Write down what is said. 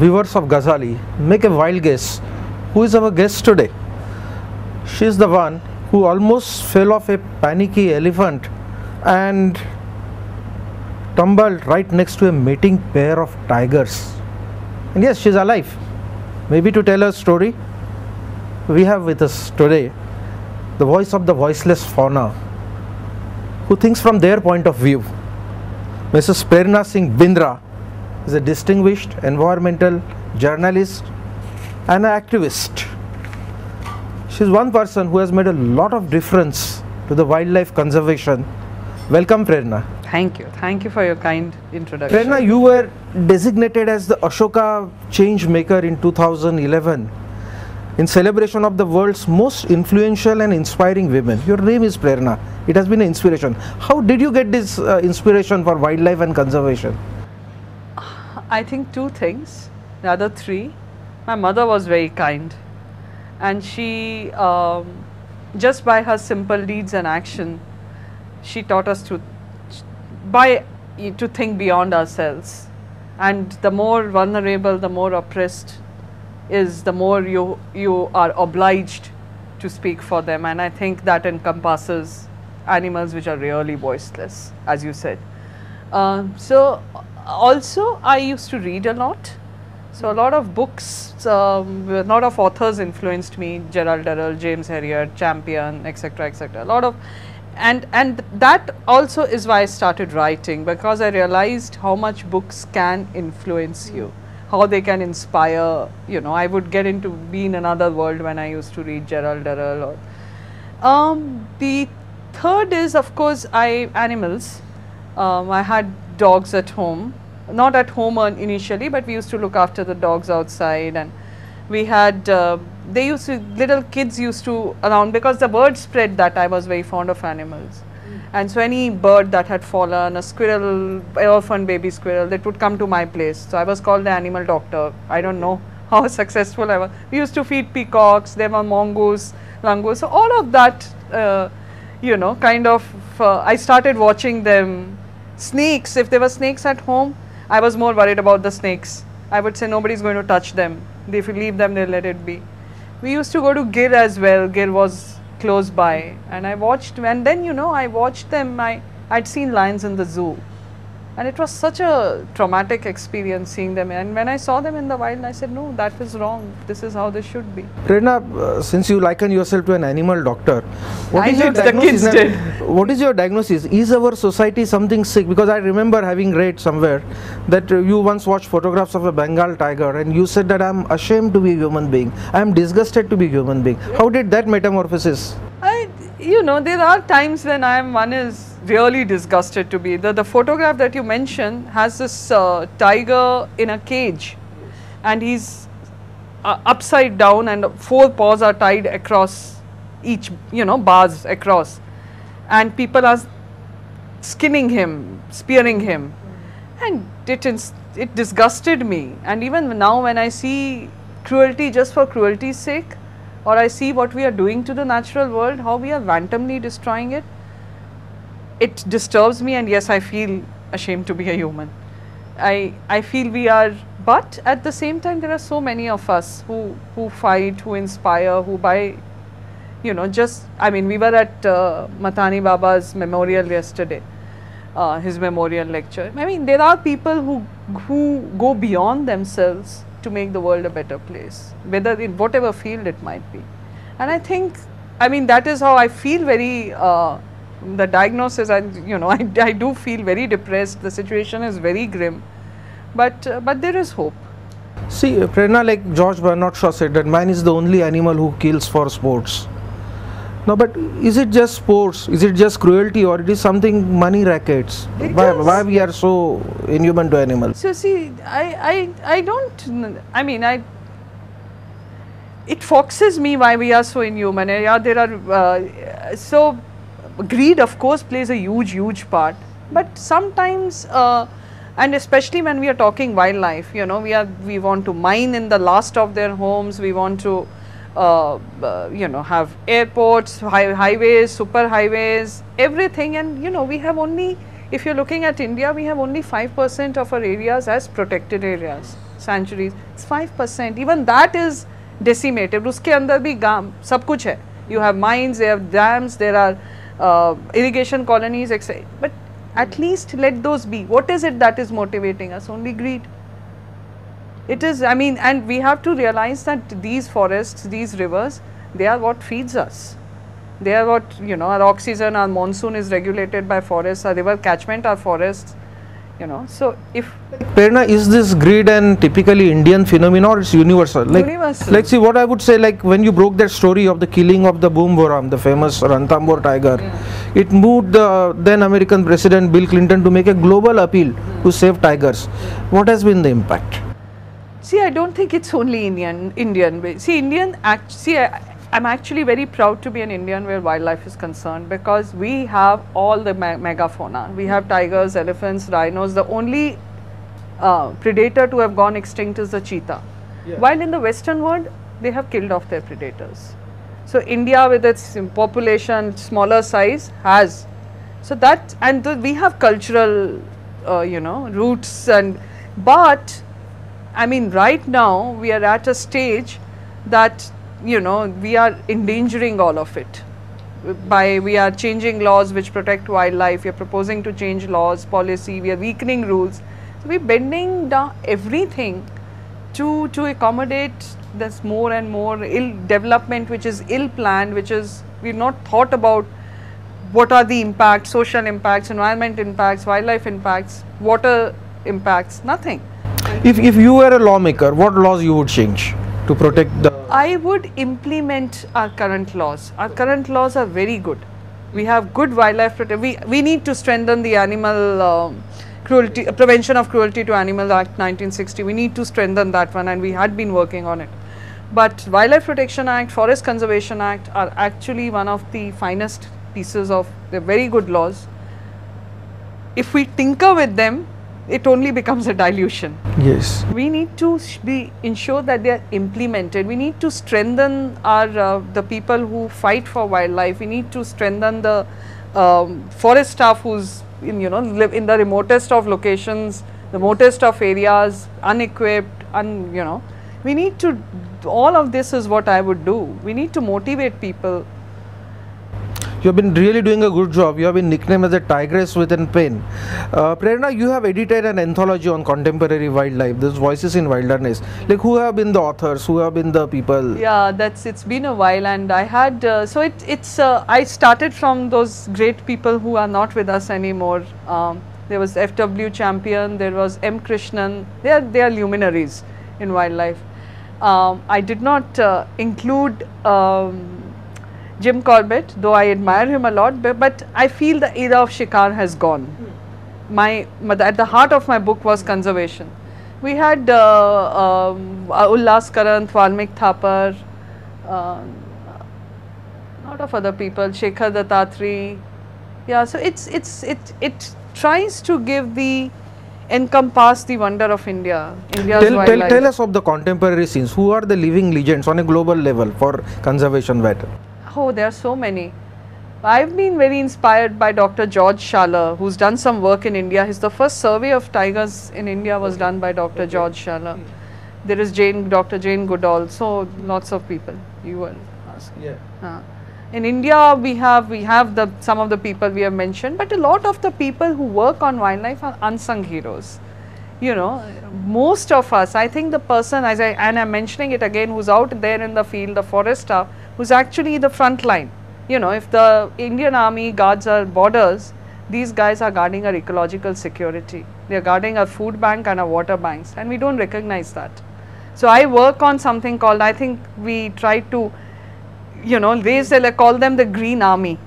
viewers of Gazali, make a wild guess. Who is our guest today? She is the one who almost fell off a panicky elephant and tumbled right next to a mating pair of tigers. And yes, she is alive. Maybe to tell her story, we have with us today the voice of the voiceless fauna, who thinks from their point of view. Mrs. Prerna Singh Bindra is a distinguished environmental journalist and an activist. She is one person who has made a lot of difference to the wildlife conservation. Welcome, Prerna. Thank you. Thank you for your kind introduction. Prerna, you were designated as the Ashoka change maker in 2011 in celebration of the world's most influential and inspiring women. Your name is Prerna. It has been an inspiration. How did you get this inspiration for wildlife and conservation? I think two things, rather three. My mother was very kind, and she, just by her simple deeds and action, she taught us to think beyond ourselves. And the more vulnerable, the more oppressed is, the more you are obliged to speak for them. And I think that encompasses animals which are really voiceless, as you said. So also I used to read a lot. So a lot of books, a lot of authors influenced me, Gerald Durrell, James Herriot, Champion, etc., etc. A lot of, and that also is why I started writing, because I realized how much books can influence you, how they can inspire. You know, I would get into be in another world when I used to read Gerald Durrell. The third is, of course, animals. I had dogs at home. Not at home initially, but we used to look after the dogs outside, and we had, little kids used to around, because the word spread that I was very fond of animals. And so any bird that had fallen, a squirrel, an orphan baby squirrel, that would come to my place. So I was called the animal doctor. I don't know how successful I was. We used to feed peacocks, there were mongoose, langurs, so all of that, you know, kind of, I started watching them. Snakes, if there were snakes at home, I was more worried about the snakes. I would say nobody's going to touch them. If you leave them, they'll let it be. We used to go to Gir as well. Gir was close by, and I watched, and then, you know, I watched them. I'd seen lions in the zoo, and it was such a traumatic experience seeing them. And when I saw them in the wild, I said, no, that is wrong. This is how this should be. Prerna, since you liken yourself to an animal doctor, what is your diagnosis? The kids did. What is your diagnosis? Is our society something sick? Because I remember having read somewhere that you once watched photographs of a Bengal tiger, and you said that I am ashamed to be a human being. I am disgusted to be a human being. How did that metamorphosis? You know, there are times when one is really disgusted to be. The photograph that you mentioned has this tiger in a cage, and he's upside down, and 4 paws are tied across each, you know, bars across, and people are skinning him, spearing him, and it disgusted me. And even now when I see cruelty just for cruelty's sake, or I see what we are doing to the natural world, how we are wantonly destroying it, it disturbs me, and yes, I feel ashamed to be a human. I feel we are, but at the same time there are so many of us who fight, who inspire, who by, you know, just, I mean, we were at Mathani Baba's memorial yesterday, his memorial lecture. I mean, there are people who go beyond themselves to make the world a better place, whether in whatever field it might be. And I think, I mean, that is how I feel very, the diagnosis, and you know, I do feel very depressed. The situation is very grim, but there is hope. See, Prerna, like George Bernard Shaw said, that man is the only animal who kills for sports. No, but is it just sports? Is it just cruelty, or it is something money rackets? Why we are so inhuman to animals? So see, I don't, I mean, it foxes me why we are so inhuman. Yeah, there are, so greed of course plays a huge part, but sometimes, and especially when we are talking wildlife, you know, we want to mine in the last of their homes, we want to you know, have airports, highways, super highways, everything. And you know, we have only, if you're looking at India, we have only 5% of our areas as protected areas. sanctuaries, it's 5%. Even that is decimated. Uske andar bhi gaam, sab kuch hai. You have mines, there are dams, there are irrigation colonies, etc. But at least let those be. What is it that is motivating us? Only greed. It is, I mean, and we have to realize that these forests, these rivers, they are what feeds us. They are what, you know, our oxygen, our monsoon is regulated by forests, our river catchment are forests, you know. So if Prerna, is this greed an typically Indian phenomenon or it's universal? Like, universal. Like, see, what I would say, like when you broke that story of the killing of the Boomboram, the famous Ranthambore tiger, it moved the then American President Bill Clinton to make a global appeal to save tigers. What has been the impact? See, I don't think it's only Indian. See, I'm actually very proud to be an Indian where wildlife is concerned, because we have all the megafauna. We have tigers, elephants, rhinos. The only predator to have gone extinct is the cheetah. Yeah. While in the Western world, they have killed off their predators. So India, with its population, smaller size, has. So that, and we have cultural, you know, roots, and but I mean, right now we are at a stage that, you know, we are endangering all of it. We are changing laws which protect wildlife, we are proposing to change laws, policy, we are weakening rules. So we are bending down everything to accommodate this more and more ill development, which is ill planned, which is, we have not thought about what are the impacts, social impacts, environment impacts, wildlife impacts, water impacts, nothing. If you were a lawmaker, what laws you would change to protect the... I would implement our current laws. Our current laws are very good. We have good wildlife protection. We need to strengthen the animal cruelty, Prevention of Cruelty to Animals Act 1960. We need to strengthen that one, and we had been working on it. But Wildlife Protection Act, Forest Conservation Act are actually one of the finest pieces of, they're very good laws. If we tinker with them, it only becomes a dilution. Yes. We need to ensure that they are implemented. We need to strengthen our the people who fight for wildlife. We need to strengthen the forest staff who's live in the remotest of locations, the remotest of areas, unequipped, we need to. All of this is what I would do. We need to motivate people. You have been really doing a good job. You have been nicknamed as a tigress with a pen. Prerna, you have edited an anthology on contemporary wildlife, those voices in wilderness. Like, who have been the authors? Who have been the people? Yeah, it's been a while, and I had I started from those great people who are not with us anymore. There was F.W. Champion, there was M. Krishnan. They are luminaries in wildlife. I did not include Jim Corbett, though I admire him a lot, but I feel the era of Shikar has gone. At the heart of my book was conservation. We had Ullas Karanth, Valmik Thapar, lot of other people, Shekhar Dattatri. Yeah, so it tries to encompass the wonder of India. Tell us of the contemporary scenes. Who are the living legends on a global level for conservation battle? Oh, there are so many. I've been very inspired by Dr. George Schaller, who's done some work in India. The first survey of tigers in India was done by Dr. George Schaller. There is Dr. Jane Goodall, so lots of people. You were asking. Yeah. In India, we have some of the people we have mentioned, but a lot of the people who work on wildlife are unsung heroes. Most of us, I think the person, and I'm mentioning it again, who's out there in the field, the forest staff, who's actually the front line. If the Indian Army guards our borders, these guys are guarding our ecological security. They are guarding our food bank and our water banks, and we don't recognize that. So I work on something called, I think we try to, call them the Green Army.